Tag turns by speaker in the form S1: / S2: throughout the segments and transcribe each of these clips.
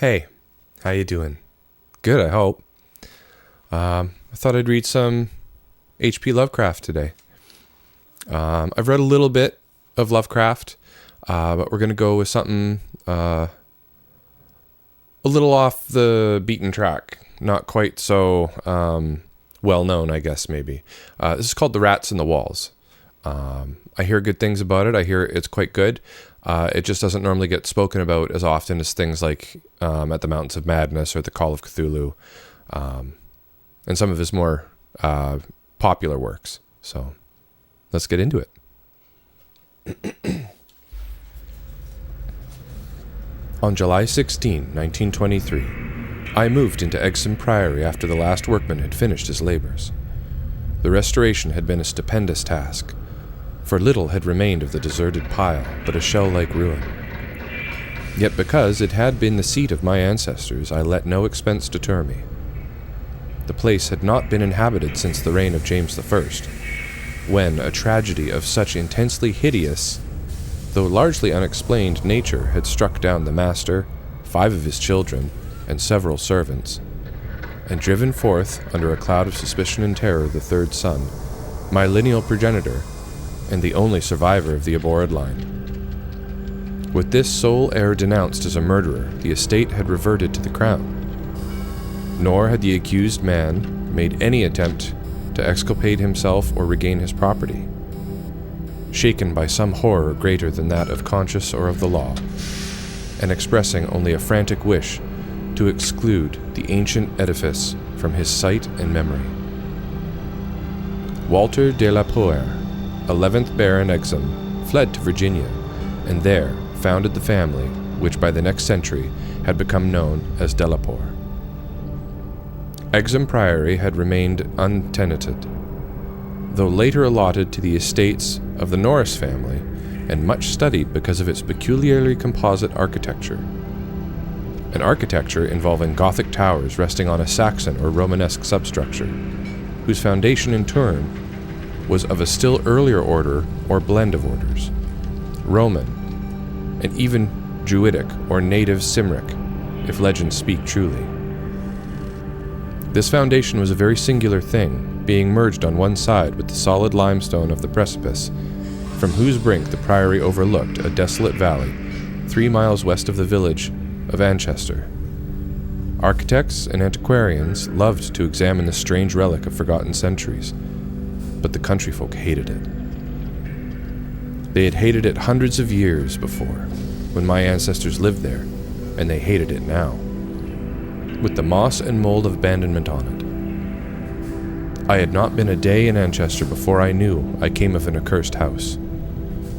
S1: Hey, how you doing? Good, I hope. I thought I'd read some H.P. Lovecraft today. I've read a little bit of Lovecraft, but we're going to go with something a little off the beaten track. Not quite so well known, I guess, maybe. This is called The Rats in the Walls. I hear good things about it. I hear it's quite good. It just doesn't normally get spoken about as often as things like At the Mountains of Madness or The Call of Cthulhu, and some of his more popular works. So let's get into it. On July 16, 1923, I moved into Exham Priory after the last workman had finished his labors. The restoration had been a stupendous task, for little had remained of the deserted pile but a shell-like ruin. Yet because it had been the seat of my ancestors, I let no expense deter me. The place had not been inhabited since the reign of James I, when a tragedy of such intensely hideous, though largely unexplained nature had struck down the master, 5 of his children, and several servants, and driven forth, under a cloud of suspicion and terror, the 3rd son, my lineal progenitor, and the only survivor of the abhorred line. With this sole heir denounced as a murderer, the estate had reverted to the crown. Nor had the accused man made any attempt to exculpate himself or regain his property. Shaken by some horror greater than that of conscience or of the law, and expressing only a frantic wish to exclude the ancient edifice from his sight and memory. Walter de la Poer, 11th Baron Exham, fled to Virginia, and there founded the family which by the next century had become known as Delapoer. Exham Priory had remained untenanted, though later allotted to the estates of the Norris family, and much studied because of its peculiarly composite architecture. An architecture involving Gothic towers resting on a Saxon or Romanesque substructure, whose foundation in turn was of a still earlier order or blend of orders, Roman, and even Druidic or native Cymric, if legends speak truly. This foundation was a very singular thing, being merged on one side with the solid limestone of the precipice, from whose brink the priory overlooked a desolate valley 3 miles west of the village of Anchester. Architects and antiquarians loved to examine this strange relic of forgotten centuries, but the country folk hated it. They had hated it hundreds of years before, when my ancestors lived there, and they hated it now, with the moss and mold of abandonment on it. I had not been a day in Anchester before I knew I came of an accursed house,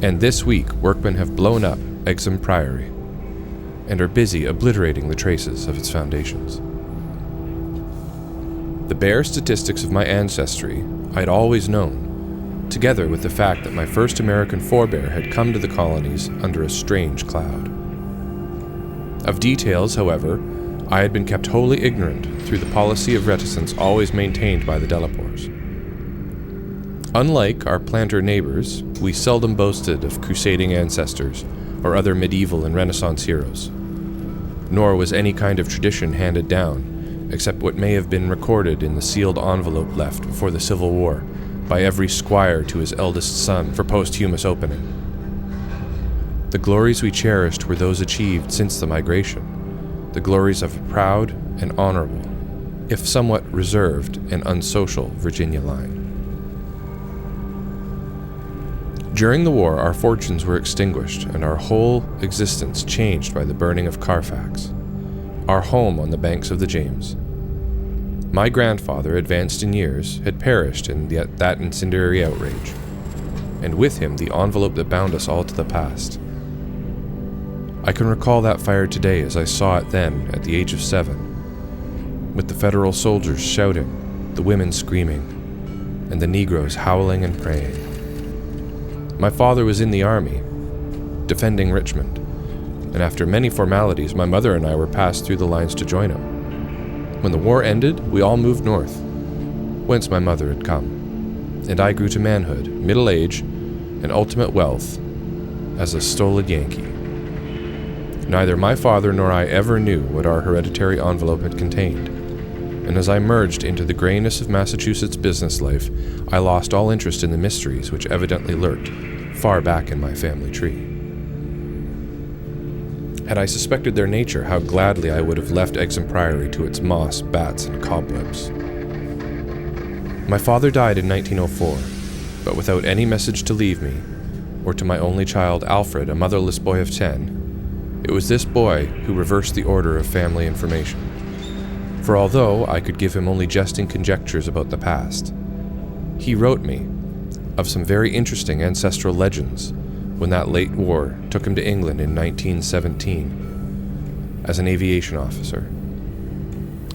S1: and this week workmen have blown up Exham Priory, and are busy obliterating the traces of its foundations. The bare statistics of my ancestry I had always known, together with the fact that my first American forebear had come to the colonies under a strange cloud. Of details, however, I had been kept wholly ignorant through the policy of reticence always maintained by the Delapoers. Unlike our planter neighbors, we seldom boasted of crusading ancestors or other medieval and Renaissance heroes, nor was any kind of tradition handed down, except what may have been recorded in the sealed envelope left before the Civil War by every squire to his eldest son for posthumous opening. The glories we cherished were those achieved since the migration, the glories of a proud and honorable, if somewhat reserved and unsocial Virginia line. During the war, our fortunes were extinguished and our whole existence changed by the burning of Carfax, our home on the banks of the James. My grandfather, advanced in years, had perished in that incendiary outrage, and with him the envelope that bound us all to the past. I can recall that fire today as I saw it then at the age of 7, with the Federal soldiers shouting, the women screaming, and the Negroes howling and praying. My father was in the army, defending Richmond, and after many formalities, my mother and I were passed through the lines to join him. When the war ended, we all moved north, whence my mother had come, and I grew to manhood, middle age, and ultimate wealth as a stolid Yankee. Neither my father nor I ever knew what our hereditary envelope had contained, and as I merged into the grayness of Massachusetts business life, I lost all interest in the mysteries which evidently lurked far back in my family tree. Had I suspected their nature, how gladly I would have left Exham Priory to its moss, bats, and cobwebs. My father died in 1904, but without any message to leave me, or to my only child, Alfred, a motherless boy of 10. It was this boy who reversed the order of family information. For although I could give him only jesting conjectures about the past, he wrote me of some very interesting ancestral legends when that late war took him to England in 1917 as an aviation officer.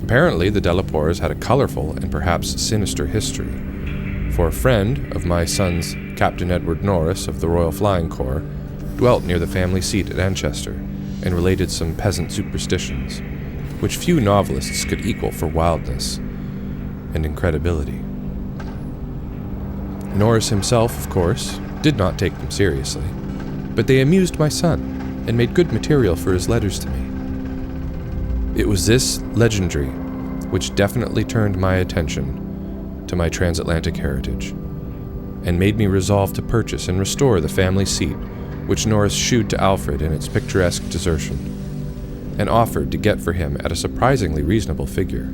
S1: Apparently, the Delapores had a colorful and perhaps sinister history, for a friend of my son's, Captain Edward Norris of the Royal Flying Corps, dwelt near the family seat at Anchester and related some peasant superstitions, which few novelists could equal for wildness and incredibility. Norris himself, of course, did not take them seriously, but they amused my son and made good material for his letters to me. It was this legendary which definitely turned my attention to my transatlantic heritage, and made me resolve to purchase and restore the family seat which Norris shewed to Alfred in its picturesque desertion, and offered to get for him at a surprisingly reasonable figure,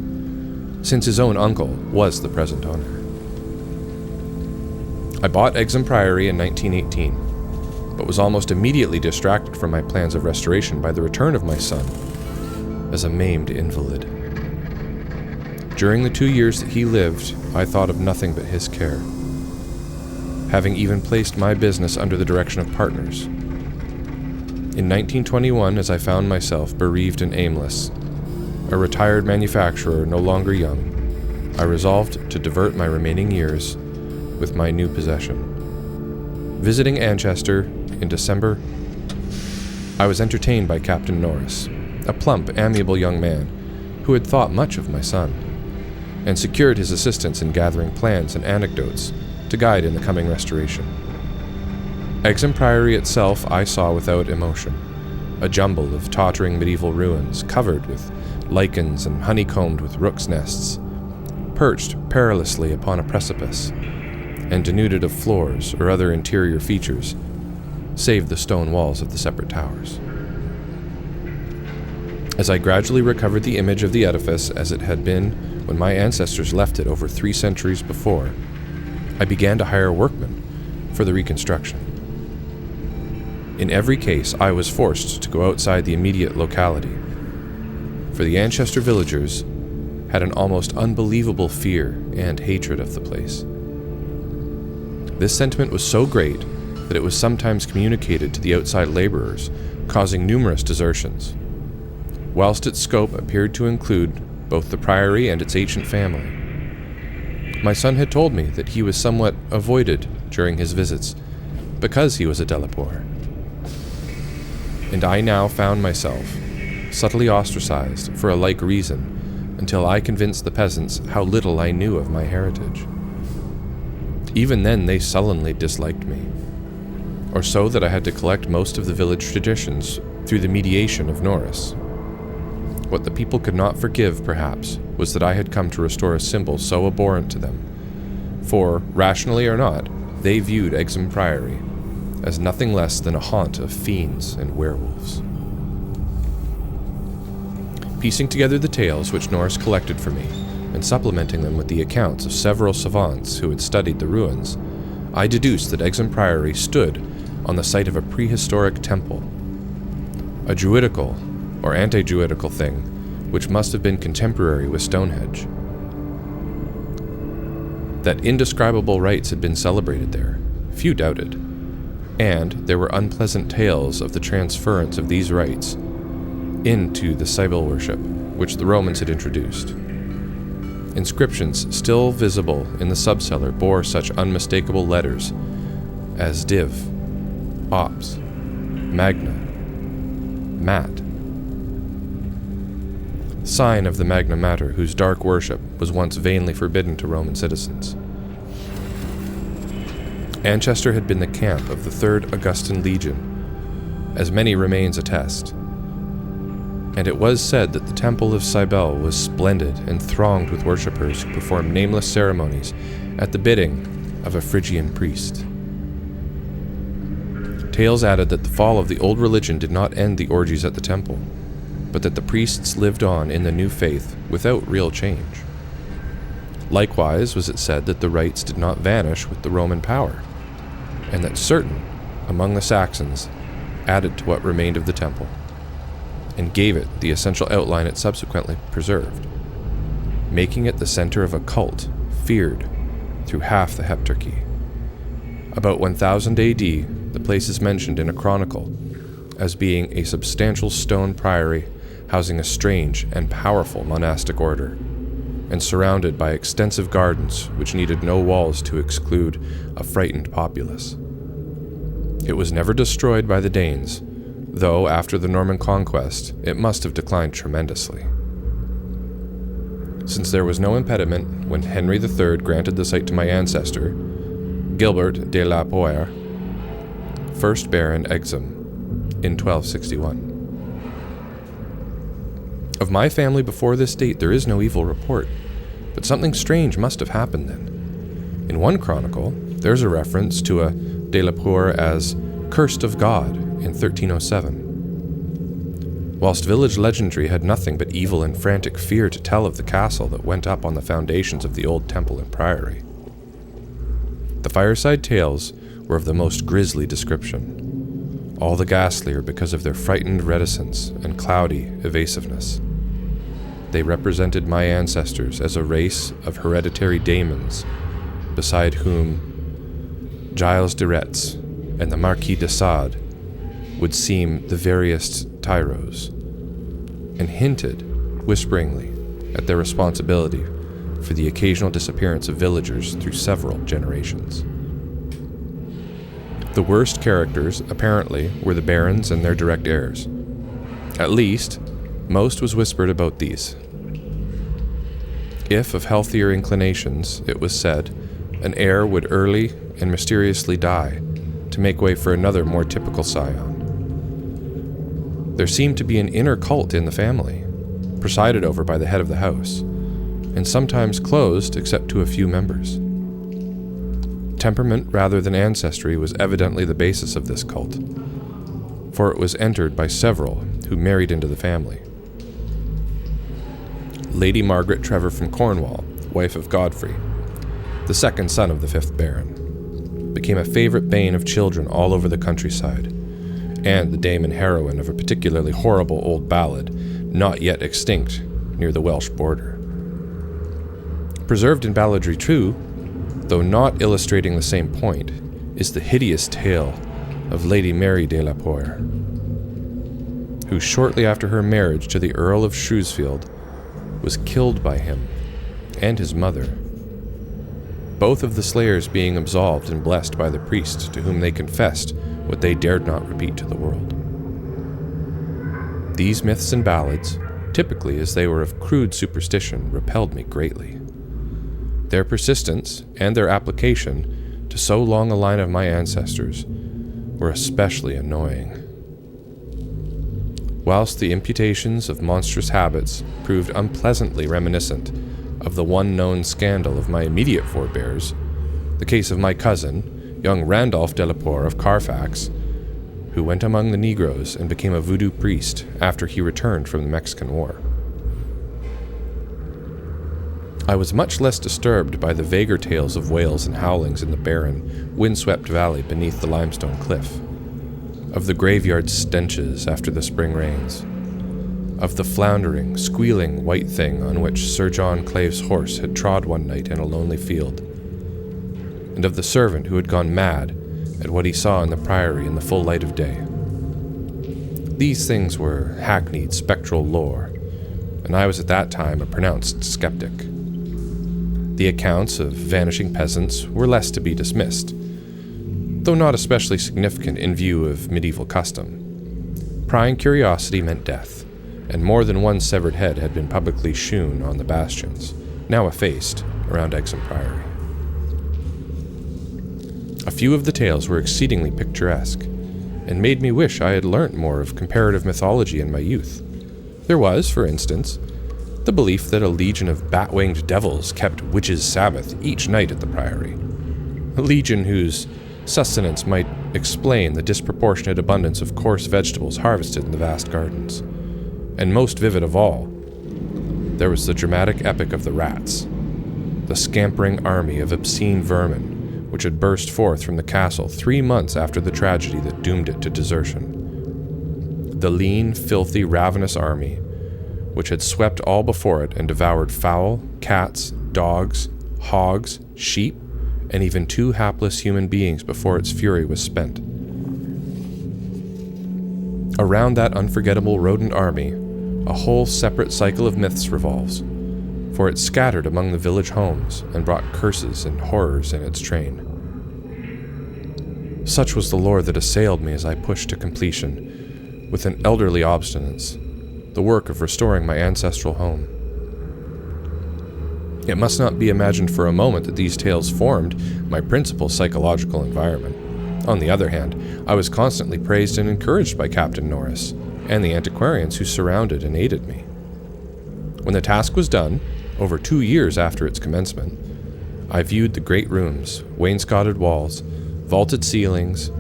S1: since his own uncle was the present owner. I bought Exham Priory in 1918, but was almost immediately distracted from my plans of restoration by the return of my son as a maimed invalid. During the 2 years that he lived, I thought of nothing but his care, having even placed my business under the direction of partners. In 1921, as I found myself bereaved and aimless, a retired manufacturer no longer young, I resolved to divert my remaining years with my new possession. Visiting Anchester in December, I was entertained by Captain Norris, a plump, amiable young man who had thought much of my son, and secured his assistance in gathering plans and anecdotes to guide in the coming restoration. Exham Priory itself I saw without emotion, a jumble of tottering medieval ruins covered with lichens and honeycombed with rooks' nests, perched perilously upon a precipice, and denuded of floors or other interior features, save the stone walls of the separate towers. As I gradually recovered the image of the edifice as it had been when my ancestors left it over 3 centuries before, I began to hire workmen for the reconstruction. In every case, I was forced to go outside the immediate locality, for the Anchester villagers had an almost unbelievable fear and hatred of the place. This sentiment was so great that it was sometimes communicated to the outside laborers, causing numerous desertions, whilst its scope appeared to include both the priory and its ancient family. My son had told me that he was somewhat avoided during his visits because he was a Delapore, and I now found myself subtly ostracized for a like reason until I convinced the peasants how little I knew of my heritage. Even then they sullenly disliked me, or so that I had to collect most of the village traditions through the mediation of Norris. What the people could not forgive, perhaps, was that I had come to restore a symbol so abhorrent to them, for, rationally or not, they viewed Exham Priory as nothing less than a haunt of fiends and werewolves. Piecing together the tales which Norris collected for me, and supplementing them with the accounts of several savants who had studied the ruins, I deduced that Exham Priory stood on the site of a prehistoric temple, a druidical or anti-druidical thing which must have been contemporary with Stonehenge. That indescribable rites had been celebrated there, few doubted, and there were unpleasant tales of the transference of these rites into the Sibyl worship which the Romans had introduced. Inscriptions still visible in the subcellar bore such unmistakable letters as Div, Ops, Magna, Mat, sign of the Magna Mater whose dark worship was once vainly forbidden to Roman citizens. Anchester had been the camp of the 3rd Augustan Legion, as many remains attest, and it was said that the temple of Cybele was splendid and thronged with worshippers who performed nameless ceremonies at the bidding of a Phrygian priest. Tales added that the fall of the old religion did not end the orgies at the temple, but that the priests lived on in the new faith without real change. Likewise was it said that the rites did not vanish with the Roman power, and that certain among the Saxons added to what remained of the temple, and gave it the essential outline it subsequently preserved, making it the center of a cult feared through half the Heptarchy. About 1000 AD, the place is mentioned in a chronicle as being a substantial stone priory housing a strange and powerful monastic order, and surrounded by extensive gardens which needed no walls to exclude a frightened populace. It was never destroyed by the Danes, though after the Norman conquest it must have declined tremendously. Since there was no impediment when Henry III granted the site to my ancestor, Gilbert de la Poer, 1st Baron Exham, in 1261. Of my family before this date there is no evil report, but something strange must have happened then. In one chronicle, there's a reference to a de la Poer as cursed of God in 1307. Whilst village legendary had nothing but evil and frantic fear to tell of the castle that went up on the foundations of the old temple and priory. The fireside tales were of the most grisly description, all the ghastlier because of their frightened reticence and cloudy evasiveness. They represented my ancestors as a race of hereditary daemons, beside whom Giles de Retz and the Marquis de Sade would seem the veriest tyros, and hinted, whisperingly, at their responsibility for the occasional disappearance of villagers through several generations. The worst characters, apparently, were the barons and their direct heirs. At least, most was whispered about these. If of healthier inclinations, it was said, an heir would early and mysteriously die to make way for another more typical scion. There seemed to be an inner cult in the family, presided over by the head of the house, and sometimes closed except to a few members. Temperament rather than ancestry was evidently the basis of this cult, for it was entered by several who married into the family. Lady Margaret Trevor from Cornwall, wife of Godfrey, the second son of the 5th Baron, became a favorite bane of children all over the countryside, and the dame and heroine of a particularly horrible old ballad, not yet extinct, near the Welsh border. Preserved in balladry too, though not illustrating the same point, is the hideous tale of Lady Mary de la Poer, who shortly after her marriage to the Earl of Shrewsfield was killed by him and his mother, both of the slayers being absolved and blessed by the priest to whom they confessed what they dared not repeat to the world. These myths and ballads, typically as they were of crude superstition, repelled me greatly. Their persistence and their application to so long a line of my ancestors were especially annoying. Whilst the imputations of monstrous habits proved unpleasantly reminiscent of the one known scandal of my immediate forebears, the case of my cousin, young Randolph de la Poer of Carfax, who went among the Negroes and became a voodoo priest after he returned from the Mexican War. I was much less disturbed by the vaguer tales of wails and howlings in the barren, windswept valley beneath the limestone cliff, of the graveyard stenches after the spring rains, of the floundering, squealing white thing on which Sir John Clave's horse had trod one night in a lonely field, and of the servant who had gone mad at what he saw in the priory in the full light of day. These things were hackneyed spectral lore, and I was at that time a pronounced skeptic. The accounts of vanishing peasants were less to be dismissed, though not especially significant in view of medieval custom. Prying curiosity meant death, and more than one severed head had been publicly shewn on the bastions, now effaced, around Exham Priory. A few of the tales were exceedingly picturesque, and made me wish I had learnt more of comparative mythology in my youth, There was, for instance, the belief that a legion of bat-winged devils kept witches' Sabbath each night at the Priory, a legion whose sustenance might explain the disproportionate abundance of coarse vegetables harvested in the vast gardens. And most vivid of all, there was the dramatic epic of the rats, the scampering army of obscene vermin which had burst forth from the castle 3 months after the tragedy that doomed it to desertion. The lean, filthy, ravenous army which had swept all before it and devoured fowl, cats, dogs, hogs, sheep, and even 2 hapless human beings before its fury was spent. Around that unforgettable rodent army, a whole separate cycle of myths revolves, for it scattered among the village homes and brought curses and horrors in its train. Such was the lore that assailed me as I pushed to completion, with an elderly obstinance, the work of restoring my ancestral home. It must not be imagined for a moment that these tales formed my principal psychological environment. On the other hand, I was constantly praised and encouraged by Captain Norris and the antiquarians who surrounded and aided me. When the task was done, over 2 years after its commencement, I viewed the great rooms, wainscoted walls, vaulted ceilings,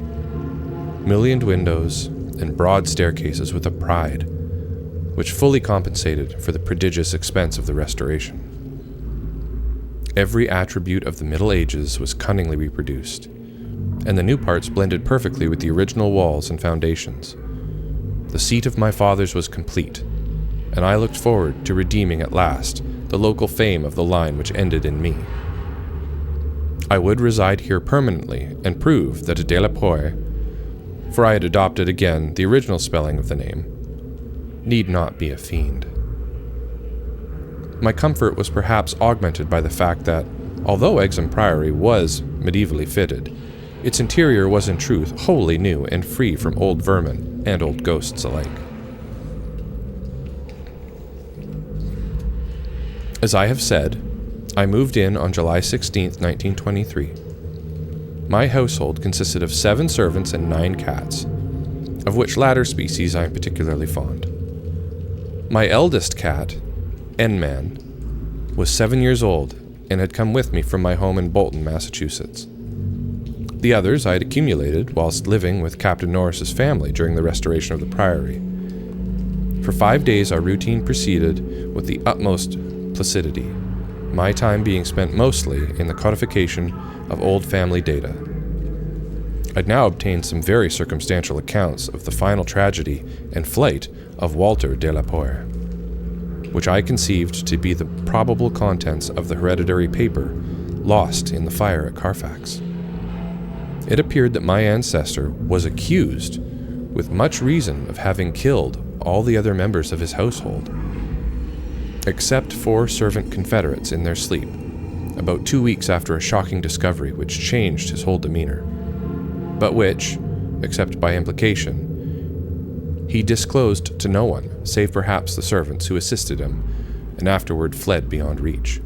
S1: mullioned windows, and broad staircases with a pride which fully compensated for the prodigious expense of the restoration. Every attribute of the Middle Ages was cunningly reproduced, and the new parts blended perfectly with the original walls and foundations. The seat of my fathers was complete, and I looked forward to redeeming at last the local fame of the line which ended in me. I would reside here permanently and prove that a de la Poer, for I had adopted again the original spelling of the name, need not be a fiend. My comfort was perhaps augmented by the fact that, although Exham Priory was medievally fitted, its interior was in truth wholly new and free from old vermin and old ghosts alike. As I have said, I moved in on July 16, 1923. My household consisted of 7 servants and 9 cats, of which latter species I am particularly fond. My eldest cat, N-Man, was 7 years old and had come with me from my home in Bolton, Massachusetts. The others I had accumulated whilst living with Captain Norris's family during the restoration of the Priory. For 5 days our routine proceeded with the utmost placidity, my time being spent mostly in the codification of old family data. I'd now obtained some very circumstantial accounts of the final tragedy and flight of Walter de la Poer, which I conceived to be the probable contents of the hereditary paper lost in the fire at Carfax. It appeared that my ancestor was accused, with much reason, of having killed all the other members of his household, except 4 servant confederates in their sleep, about 2 weeks after a shocking discovery which changed his whole demeanor, but which, except by implication, he disclosed to no one, save perhaps the servants who assisted him, and afterward fled beyond reach.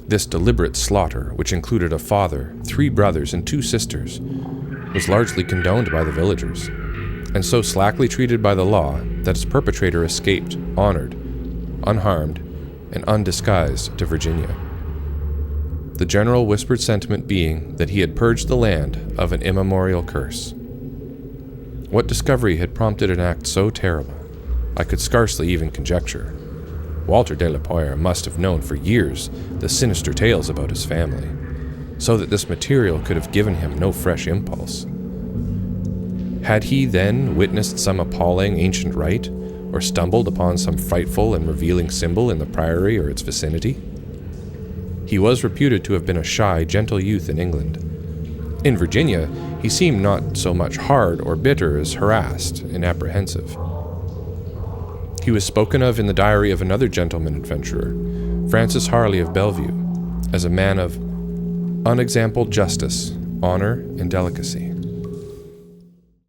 S1: This deliberate slaughter, which included a father, 3 brothers, and 2 sisters, was largely condoned by the villagers, and so slackly treated by the law that its perpetrator escaped, honored, unharmed, and undisguised to Virginia. The general whispered sentiment being that he had purged the land of an immemorial curse. What discovery had prompted an act so terrible, I could scarcely even conjecture. Walter de la Poer must have known for years the sinister tales about his family, so that this material could have given him no fresh impulse. Had he then witnessed some appalling ancient rite, or stumbled upon some frightful and revealing symbol in the Priory or its vicinity? He was reputed to have been a shy, gentle youth in England. In Virginia, he seemed not so much hard or bitter as harassed and apprehensive. He was spoken of in the diary of another gentleman adventurer, Francis Harley of Bellevue, as a man of unexampled justice, honor, and delicacy.